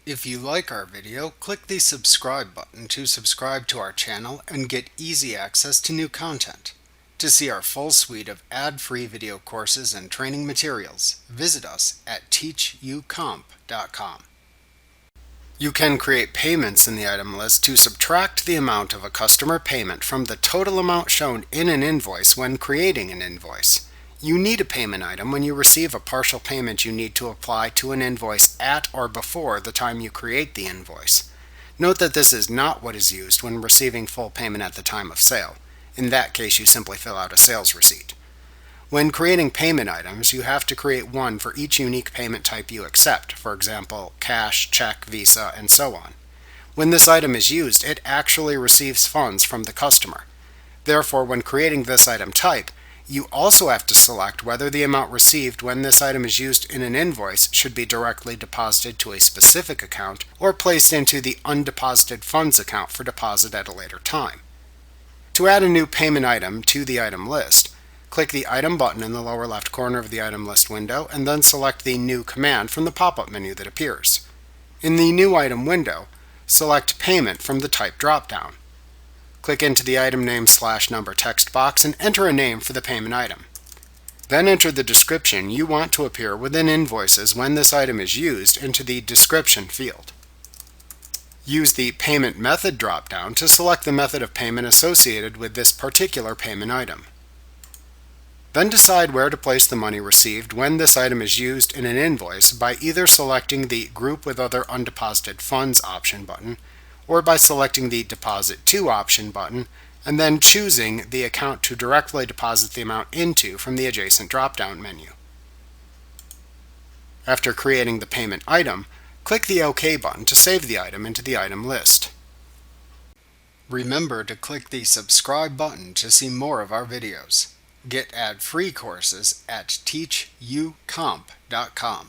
If you like our video, click the subscribe button to subscribe to our channel and get easy access to new content. To see our full suite of ad-free video courses and training materials, visit us at teachucomp.com. You can create payments in the item list to subtract the amount of a customer payment from the total amount shown in an invoice when creating an invoice. You need a payment item when you receive a partial payment you need to apply to an invoice at or before the time you create the invoice. Note that this is not what is used when receiving full payment at the time of sale. In that case, you simply fill out a sales receipt. When creating payment items, you have to create one for each unique payment type you accept, for example, cash, check, Visa, and so on. When this item is used, it actually receives funds from the customer. Therefore, when creating this item type, you also have to select whether the amount received when this item is used in an invoice should be directly deposited to a specific account or placed into the undeposited funds account for deposit at a later time. To add a new payment item to the item list, click the Item button in the lower left corner of the item list window and then select the New command from the pop-up menu that appears. In the New Item window, select Payment from the Type drop-down. Click into the item name/number text box and enter a name for the payment item. Then enter the description you want to appear within invoices when this item is used into the Description field. Use the Payment Method drop-down to select the method of payment associated with this particular payment item. Then decide where to place the money received when this item is used in an invoice by either selecting the Group with Other Undeposited Funds option button or by selecting the Deposit To option button and then choosing the account to directly deposit the amount into from the adjacent drop-down menu. After creating the payment item, click the OK button to save the item into the item list. Remember to click the subscribe button to see more of our videos. Get ad-free courses at teachucomp.com.